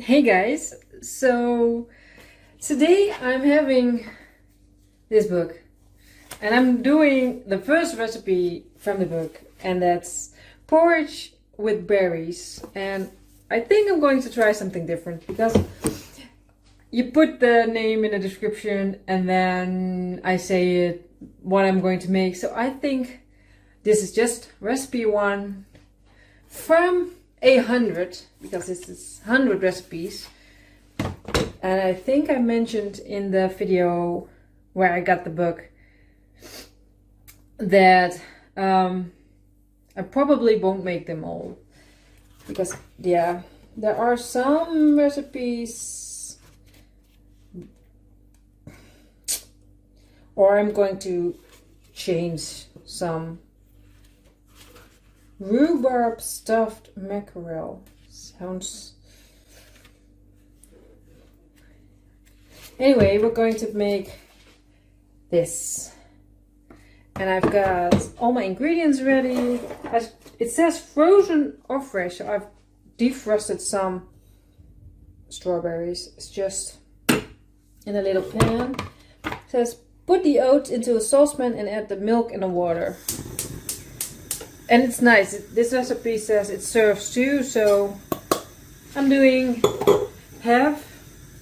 Hey guys, so today I'm having this book and I'm doing the first recipe from the book, and that's porridge with berries. And I think I'm going to try something different because you put the name in the description and then I say it what I'm going to make. So I think this is just recipe 1 from 100, because this is 100 recipes. And I think I mentioned in the video where I got the book that I probably won't make them all, because yeah, there are some recipes, or I'm going to change some. Rhubarb stuffed mackerel sounds. Anyway, we're going to make this, and I've got all my ingredients ready. It says frozen or fresh, so I've defrosted some strawberries. It's just in a little pan. It says put the oats into a saucepan and add the milk and the water. And it's nice. This recipe says it serves 2, so I'm doing half.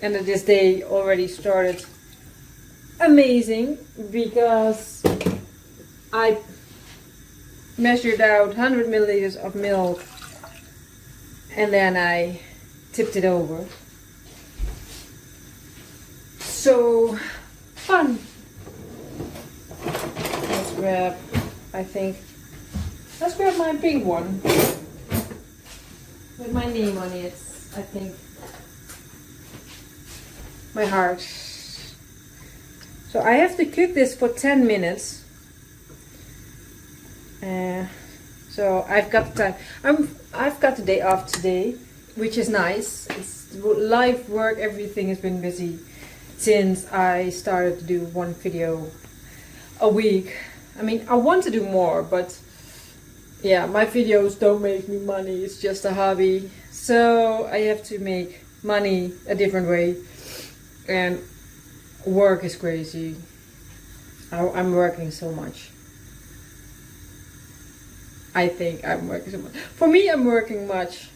And this day already started amazing because I measured out 100 milliliters of milk and then I tipped it over. So fun. Let's grab, let's grab my pink one with my name on it, I think. My heart. So I have to cook this for 10 minutes. So I've got the time. I've got the day off today, which is nice. It's life, work, everything has been busy since I started to do 1 video a week. I mean, I want to do more, but yeah, my videos don't make me money. It's just a hobby. So I have to make money a different way. And work is crazy. I'm working so much. I think I'm working so much. For me, I'm working much.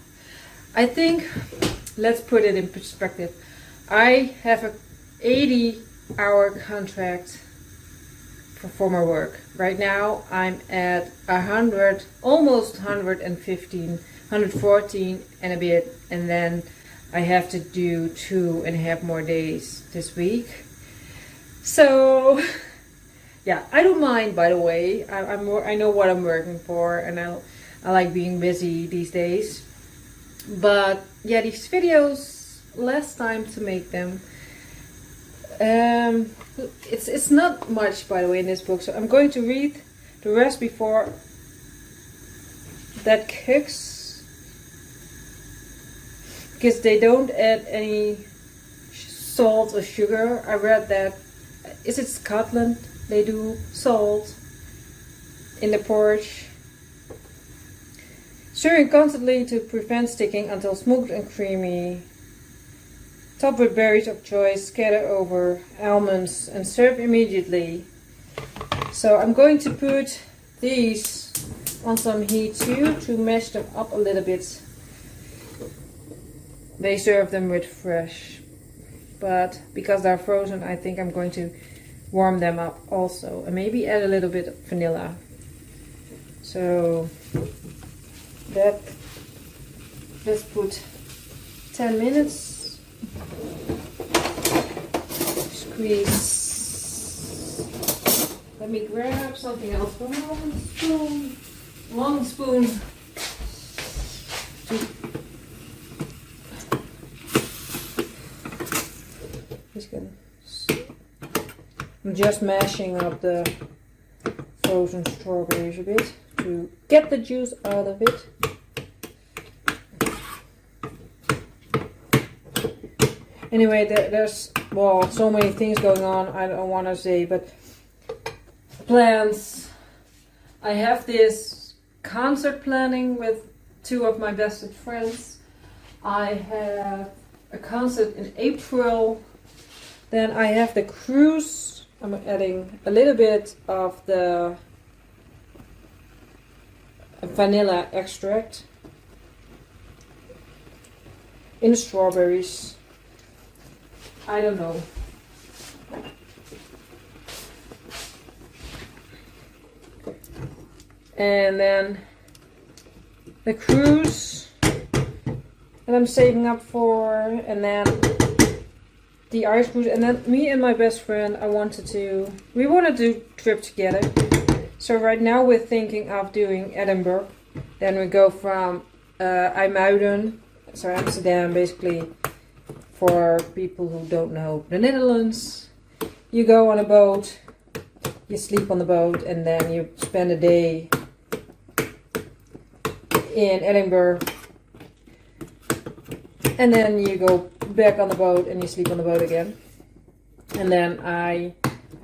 I think, let's put it in perspective. I have a 80-hour contract for my work. Right now I'm at 100, almost 115, 114 and a bit, and then I have to do 2.5 more days this week. So yeah, I don't mind, by the way. I know what I'm working for, and I like being busy these days. But yeah, these videos, less time to make them. It's not much, by the way, in this book, so I'm going to read the rest before that cooks, because they don't add any salt or sugar. I read that, is it Scotland, they do salt in the porridge. Stirring constantly to prevent sticking until smooth and creamy. Top with berries of choice, scatter over almonds and serve immediately. So I'm going to put these on some heat too to mash them up a little bit. They serve them with fresh, but because they're frozen, I think I'm going to warm them up also, and maybe add a little bit of vanilla. So that, let's put 10 minutes. Squeeze. Let me grab something else. Long spoon. I'm just mashing up the frozen strawberries a bit to get the juice out of it. Anyway, there's, well, so many things going on, I don't want to say, but plans. I have this concert planning with 2 of my best friends. I have a concert in April. Then I have the cruise. I'm adding a little bit of the vanilla extract in strawberries. I don't know. And then the cruise that I'm saving up for, and then the ice cruise, and then me and my best friend, we want to do trip together. So right now we're thinking of doing Edinburgh. Then we go from IJmuiden, so Amsterdam, basically for people who don't know the Netherlands. You go on a boat, you sleep on the boat, and then you spend a day in Edinburgh, and then you go back on the boat and you sleep on the boat again. And then I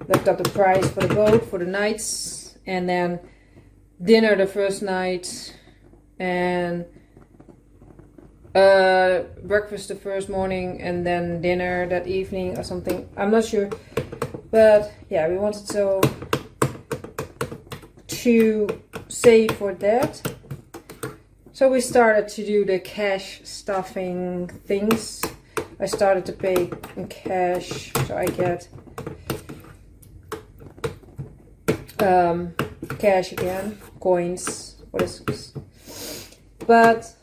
looked up the price for the boat for the nights, and then dinner the first night, and breakfast the first morning, and then dinner that evening or something. I'm not sure, but yeah, we wanted to save for that. So we started to do the cash stuffing things. I started to pay in cash, so I get cash again, coins, what is this? But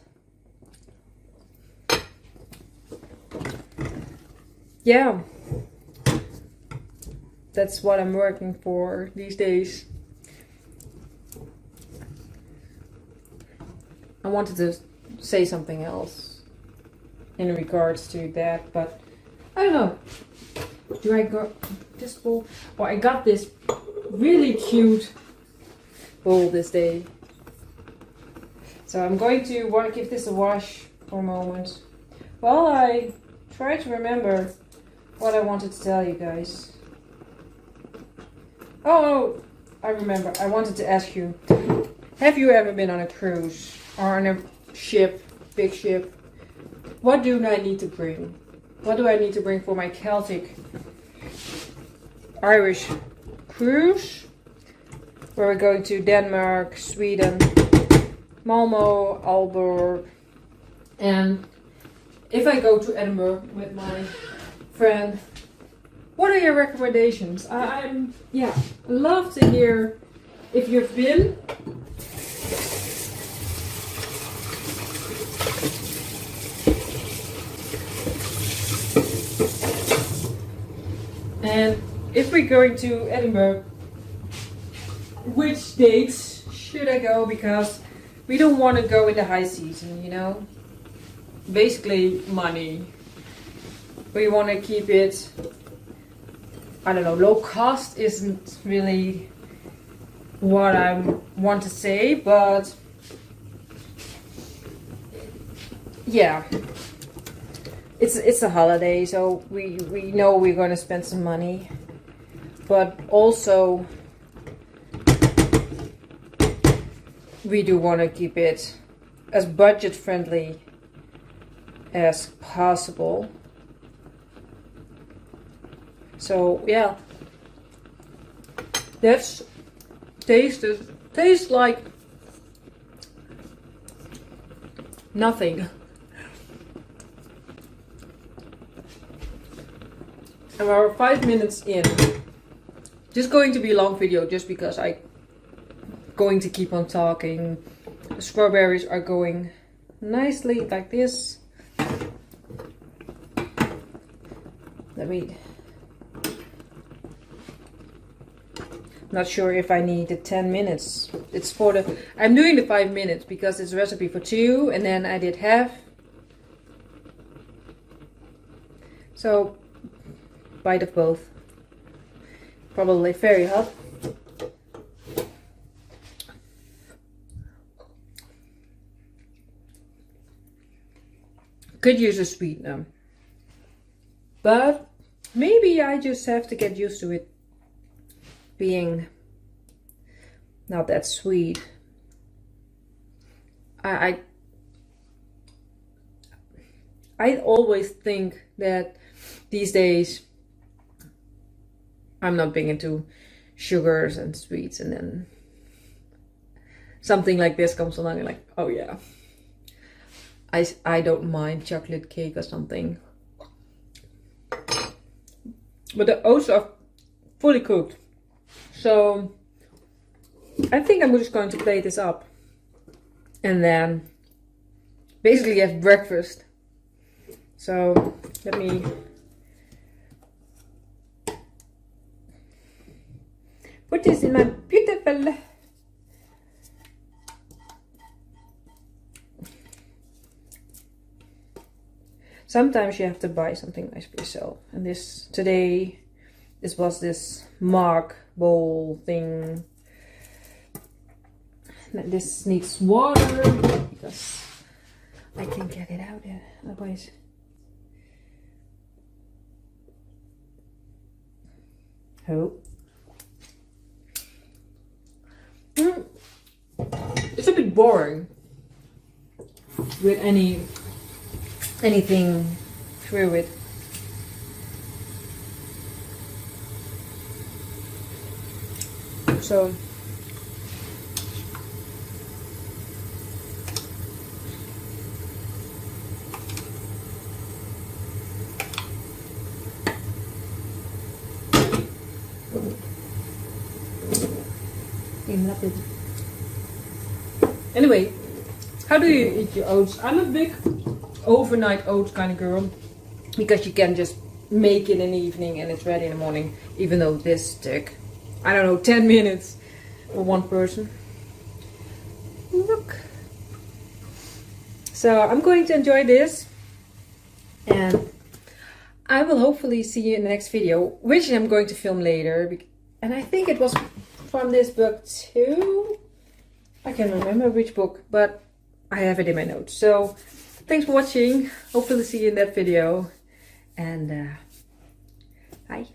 yeah, that's what I'm working for these days. I wanted to say something else in regards to that, but I don't know. Do I go this bowl? Oh, I got this really cute bowl this day. So I'm going to want to give this a wash for a moment while I try to remember what I wanted to tell you guys. Oh, I remember. I wanted to ask you, have you ever been on a cruise or on a ship, big ship? What do I need to bring? What do I need to bring for my Celtic Irish cruise? Where we're going to Denmark, Sweden, Malmo, Aalborg. And if I go to Edinburgh with my friend, what are your recommendations? I'm love to hear if you've been. And if we're going to Edinburgh, which dates should I go? Because we don't want to go in the high season, you know. Basically, money. We want to keep it, I don't know, low cost isn't really what I want to say, but yeah. It's a holiday, so we know we're going to spend some money, but also we do want to keep it as budget friendly as possible. So yeah, that's tastes like nothing. And we're 5 minutes in. Just going to be a long video just because I'm going to keep on talking. The strawberries are going nicely like this. Not sure if I need the 10 minutes. It's for I'm doing the 5 minutes because it's a recipe for 2 and then I did half. So bite of both. Probably very hot. Could use a sweetener. But maybe I just have to get used to it being not that sweet. I always think that these days I'm not big into sugars and sweets, and then something like this comes along and like, oh yeah, I don't mind chocolate cake or something. But the oats are fully cooked, so I think I'm just going to plate this up and then basically have breakfast. So let me put this in my beautiful sometimes you have to buy something nice for yourself. And today was this mug bowl thing. This needs water because I can't get it out yet. Otherwise, it's a bit boring with anything through it. So anyway, how do you eat your oats? I'm a big overnight oats kind of girl, because you can just make it in the evening and it's ready in the morning, even though this took, I don't know, 10 minutes for one person. Look. So I'm going to enjoy this, and I will hopefully see you in the next video, which I'm going to film later. And I think it was from this book too. I can't remember which book, but I have it in my notes. So thanks for watching. Hopefully see you in that video. And bye.